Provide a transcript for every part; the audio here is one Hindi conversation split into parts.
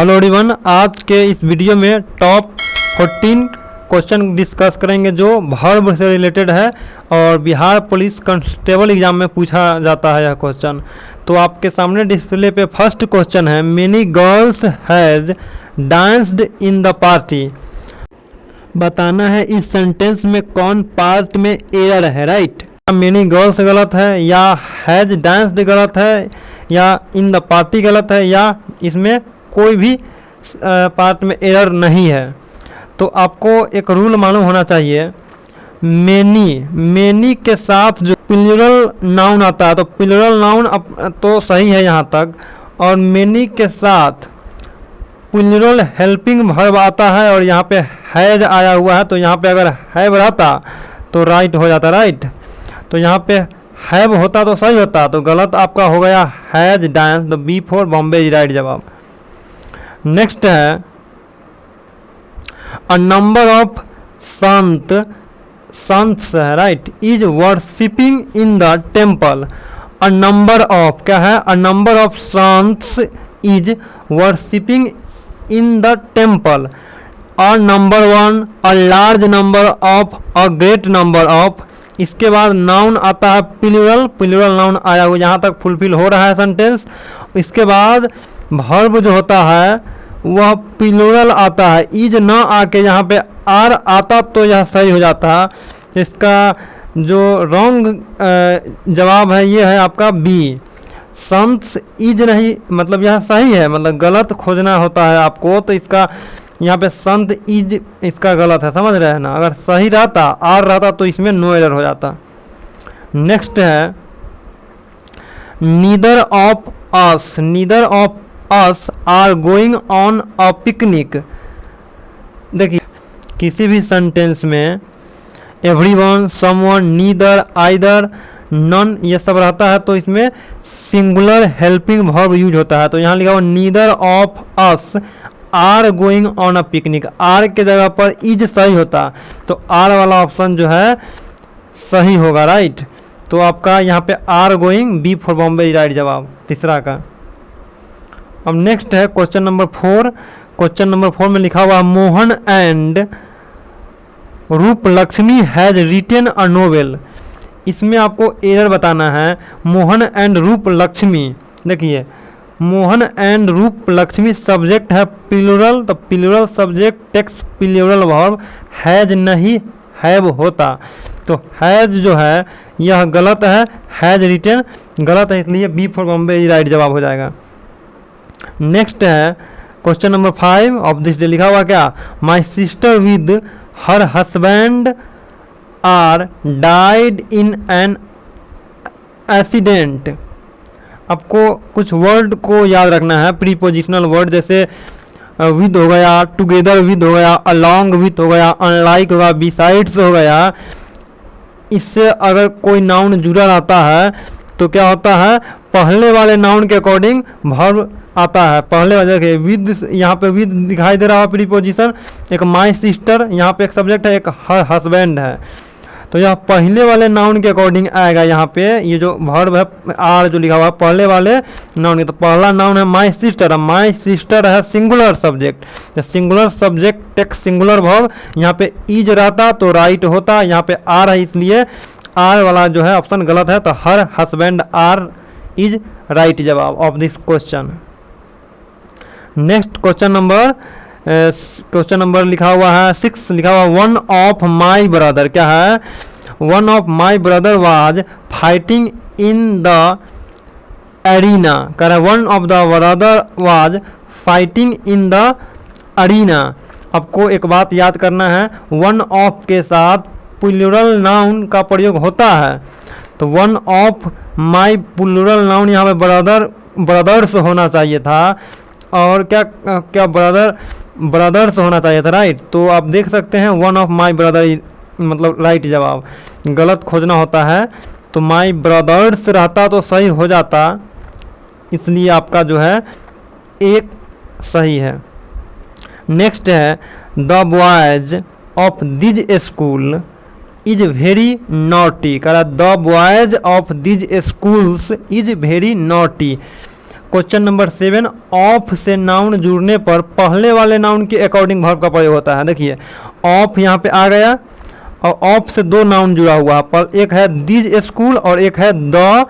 हेलो एवरीवन, आज के इस वीडियो में टॉप 14 क्वेश्चन डिस्कस करेंगे जो वर्ब से रिलेटेड है और बिहार पुलिस कांस्टेबल एग्जाम में पूछा जाता है यह क्वेश्चन। तो आपके सामने डिस्प्ले पे फर्स्ट क्वेश्चन है, many girls has danced in the party. बताना है इस सेंटेंस में कौन पार्ट में एरर है, राइट। मेनी गर्ल्स गलत है, या हैज डांस्ड गलत है, या इन द पार्टी गलत है, या इसमें कोई भी पार्ट में एरर नहीं है। तो आपको एक रूल मालूम होना चाहिए, मेनी के साथ जो प्लूरल नाउन आता है तो प्लूरल नाउन तो सही है यहाँ तक, और मेनी के साथ प्लूरल हेल्पिंग वर्ब आता है और यहाँ पे हैज आया हुआ है, तो यहाँ पे अगर हैव रहता तो राइट हो जाता, राइट। तो यहाँ पे हैव होता तो सही होता, तो गलत आपका हो गया हैज डांस। तो B for Bombay is right जवाब। नेक्स्ट है, अ नंबर ऑफ संत्स है, right, is worshipping in the temple. A number of क्या है, a number of saints is worshipping in the temple. A number one, a large number of, a great number of. इसके बाद नाउन आता है प्लूरल नाउन आया हुआ, यहाँ तक फुलफिल हो रहा है सेंटेंस। इसके बाद वर्ब जो होता है वह प्लूरल आता है, इज न आके यहाँ पे आर आता तो यह सही हो जाता। इसका जो रॉन्ग जवाब है ये है आपका बी, संत्स इज नहीं, मतलब यह सही है, मतलब गलत खोजना होता है आपको। तो इसका यहाँ पे संत इज इसका गलत है, समझ रहे हैं ना। अगर सही रहता आर रहता तो इसमें नो एरर हो जाता। नेक्स्ट है, neither of us are going on a picnic. देखिए किसी भी सेंटेंस में everyone, someone, neither, either, none ये सब रहता है तो इसमें सिंगुलर हेल्पिंग वर्ब यूज होता है। तो यहाँ लिखा हुआ neither of us are going on a picnic, are के जगह पर इज सही होता, तो आर वाला ऑप्शन जो है सही होगा, राइट। तो आपका यहाँ पे are going, B for Bombay is right जवाब तीसरा का। अब नेक्स्ट है क्वेश्चन नंबर 4। क्वेश्चन नंबर 4 में लिखा हुआ Mohan and Rooplakshmi has written a novel. इसमें आपको एरर बताना है, मोहन एंड रूपलक्ष्मी। देखिए मोहन एंड रूपलक्ष्मी सब्जेक्ट है प्लूरल, तो plural subject takes plural verb, has नहीं हैव होता, तो हैज जो है यह गलत है, हैज रिटेन गलत है, इसलिए बी फॉर बॉम्बे राइट जवाब हो जाएगा। नेक्स्ट है question number 5 of this day, लिखा हुआ क्या, my sister with her husband are died in an accident. आपको कुछ वर्ड को याद रखना है, प्रीपोजिशनल वर्ड, जैसे विद हो गया, टुगेदर विद हो गया, अलॉन्ग विद हो गया, अनलाइक होगा, बिसाइड्स हो गया। इससे अगर कोई नाउन जुड़ा रहता है तो क्या होता है, पहले वाले नाउन के अकॉर्डिंग वर्ब आता है। पहले वाले देखिए विद, यहाँ पे विद दिखाई दे रहा है प्रीपोजिशन, एक माई सिस्टर, यहाँ पे एक सब्जेक्ट है, एक हर हस्बैंड है, तो यह पहले वाले नाउन के अकॉर्डिंग आएगा। यहाँ पे ये जो वर्ब है आर जो लिखा हुआ है पहले वाले नाउन के, तो पहला नाउन है माई सिस्टर, माई सिस्टर है singular subject, singular subject takes singular verb, यहाँ पे इज रहता तो राइट होता, यहाँ पे आर है इसलिए आर वाला जो है ऑप्शन गलत है, तो her husband are is right जवाब of this question. Next question number लिखा हुआ है 6, लिखा हुआ वन ऑफ माई ब्रदर, क्या है, one of my brother was fighting in the arena, कह रहा है one of the brother was fighting in the arena. आपको एक बात याद करना है, वन ऑफ के साथ प्लूरल नाउन का प्रयोग होता है, तो one of my plural noun यहाँ पे ब्रदर्स होना चाहिए था, और क्या ब्रदर्स होना चाहिए था, राइट। तो आप देख सकते हैं वन ऑफ माई ब्रदर मतलब राइट जवाब, गलत खोजना होता है, तो माई ब्रदर्स रहता तो सही हो जाता, इसलिए आपका जो है एक सही है। नेक्स्ट है the boys of these school is very naughty, कह रहा the boys of these schools is very naughty. Question number 7, of से नाउन जुड़ने पर पहले वाले नाउन के अकॉर्डिंग वर्ब का प्रयोग होता है। देखिए ऑफ यहाँ पे आ गया और ऑफ से दो नाउन जुड़ा हुआ, पर एक है दिस स्कूल और एक है द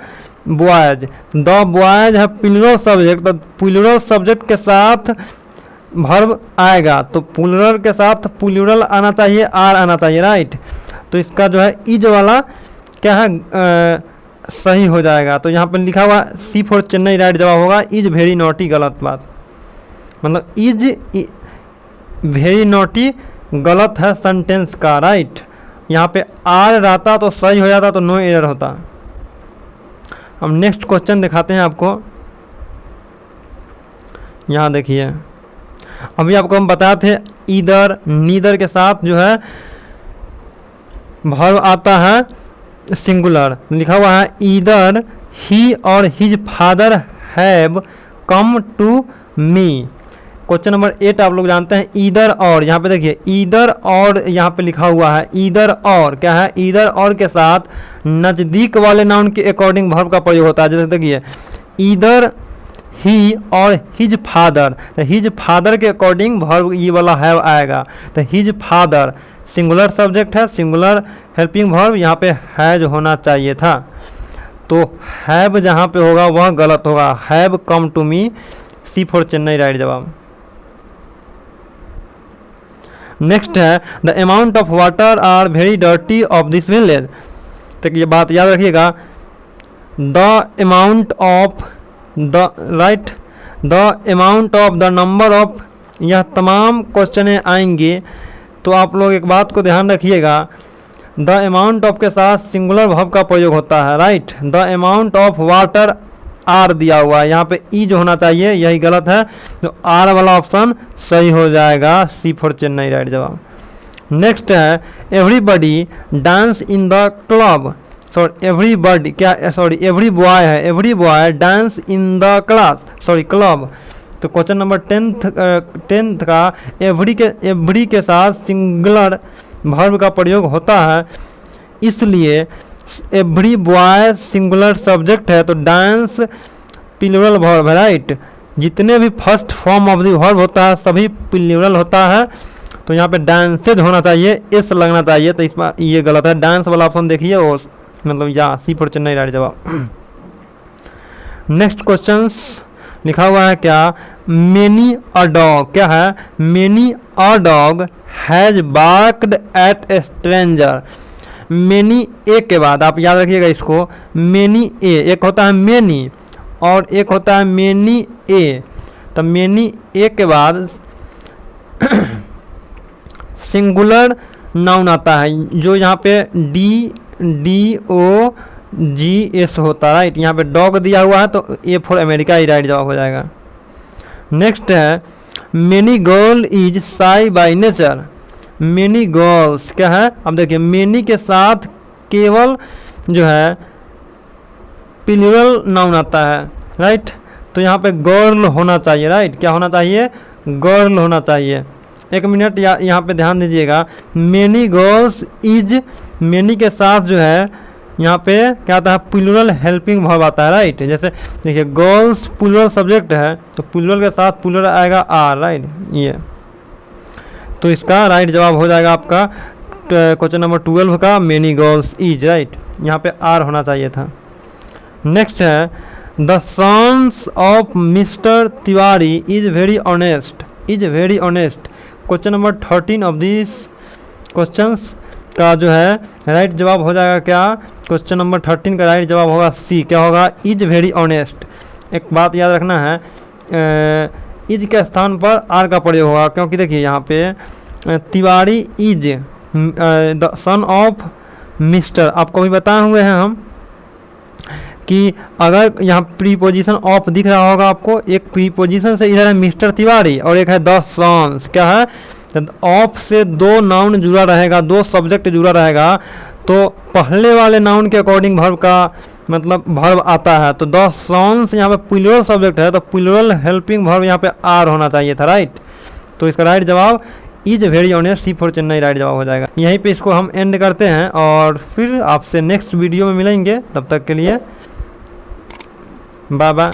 बॉयज। द बॉयज है प्लूरल सब्जेक्ट, तो प्लूरल सब्जेक्ट के साथ वर्ब आएगा, तो प्लूरल के साथ प्लूरल आना चाहिए, आर आना चाहिए, राइट। तो इसका जो है इज वाला क्या है सही हो जाएगा। तो यहाँ पर लिखा हुआ सी फॉर चेन्नई राइट जवाब होगा। इज वेरी नॉटी गलत बात, मतलब इज वेरी नॉटी गलत है सेंटेंस का, राइट। यहाँ पे आर रहता तो सही हो जाता, तो नो एरर होता। हम नेक्स्ट क्वेश्चन दिखाते हैं आपको। यहाँ देखिए अभी आपको हम बताए थे ईदर नीदर के साथ जो है वर्ब आता है सिंगुलर। लिखा हुआ है ईदर ही और his father have come to me. Question number 8 आप लोग जानते हैं ईदर और। यहाँ पे देखिए ईदर और यहाँ पे लिखा हुआ है ईदर और क्या है, ईदर और के साथ नज़दीक वाले नाउन के अकॉर्डिंग वर्ब का प्रयोग होता है। जैसे देखिए ईदर ही और हिज फादर, तो हिज फादर के अकॉर्डिंग वर्ब ये वाला हैव आएगा। तो हिज फादर सिंगुलर सब्जेक्ट है, सिंगुलर हेल्पिंग वर्ब, यहाँ पे हैज होना चाहिए था, तो हैव जहाँ पे होगा वह गलत होगा। Have come to me, C for Chennai right जवाब। नेक्स्ट है the amount of water are very dirty of this village. तो ये बात याद रखिएगा, the amount of the right, the amount of the number of, यह तमाम क्वेश्चन आएंगे। तो आप लोग एक बात को ध्यान रखिएगा, द अमाउंट ऑफ के साथ सिंगुलर वर्ब का प्रयोग होता है, right. The amount of water are दिया हुआ है, यहाँ पे इज होना चाहिए, यही गलत है, तो आर वाला ऑप्शन सही हो जाएगा, सी फॉर चेन्नई राइट जवाब। नेक्स्ट है everybody dance in the club, sorry everybody क्या, सॉरी एवरी बॉय है, every boy dance in the class, sorry club. तो क्वेश्चन नंबर 10th का एवरी के साथ सिंगुलर वर्ब का प्रयोग होता है, इसलिए एवरी बॉय सिंगुलर सब्जेक्ट है, तो डांस प्लूरल वर्ब है, राइट। जितने भी first form of the verb होता है सभी प्लूरल होता है, तो यहाँ पे डांसेज होना चाहिए, एस लगना चाहिए, तो इसमें ये गलत है। डांस वाला ऑप्शन देखिए, और मतलब या सी फॉर चेन्नई राइट जवाब। नेक्स्ट क्वेश्चंस लिखा हुआ है क्या, मेनी अ डॉग, क्या है, many a dog has barked at a stranger. Many a के बाद आप याद रखिएगा इसको, मेनी ए, एक होता है मेनी और एक होता है मेनी ए। तो मेनी ए के बाद सिंगुलर नाउन आता है, जो यहाँ पे DOGS होता है, राइट। यहाँ पे डॉग दिया हुआ है, तो A for America he right जवाब हो जाएगा। नेक्स्ट है मेनी गर्ल इज शाई बाय नेचर। मेनी गर्ल्स क्या है, अब देखिए मेनी के साथ केवल जो है प्लूरल नाउन आता है, राइट। तो यहाँ पे गर्ल होना चाहिए, राइट। क्या होना चाहिए, गर्ल होना चाहिए। एक मिनट यहाँ पे ध्यान दीजिएगा, मेनी गर्ल्स इज, मेनी के साथ जो है यहाँ पे क्या आता है, प्लूरल हेल्पिंग वर्ब आता है, राइट। जैसे देखिए गर्ल्स प्लूरल सब्जेक्ट है, तो प्लूरल के साथ प्लूरल आएगा आर, राइट। ये तो इसका राइट जवाब हो जाएगा आपका क्वेश्चन नंबर 12 का, मेनी गर्ल्स इज, राइट। यहाँ पे आर होना चाहिए था। नेक्स्ट है the sons of mister Tiwari is very honest, is very honest. Question number 13 of this questions का जो है राइट जवाब हो जाएगा क्या, क्वेश्चन नंबर 13 का राइट जवाब होगा सी, क्या होगा, इज वेरी ऑनेस्ट। एक बात याद रखना है, इज के स्थान पर आर का प्रयोग होगा, क्योंकि देखिए यहाँ पे Tiwari is the son of mister, आपको भी बताए हुए हैं हम कि अगर यहाँ प्रीपोजिशन ऑफ दिख रहा होगा आपको, एक प्रीपोजिशन से इधर है मिस्टर तिवारी और एक है द सन्स, क्या है, ऑफ से दो नाउन जुड़ा रहेगा, दो सब्जेक्ट जुड़ा रहेगा, तो पहले वाले नाउन के अकॉर्डिंग वर्ब का मतलब वर्ब आता है। तो द सन्स यहाँ पे प्लूरल सब्जेक्ट है, तो प्लूरल हेल्पिंग वर्ब यहाँ पे आर होना चाहिए था, राइट। तो इसका राइट जवाब is very honest, C for Chennai right जवाब हो जाएगा। यहीं पे इसको हम एंड करते हैं और फिर आपसे नेक्स्ट वीडियो में मिलेंगे, तब तक के लिए बाय बाय।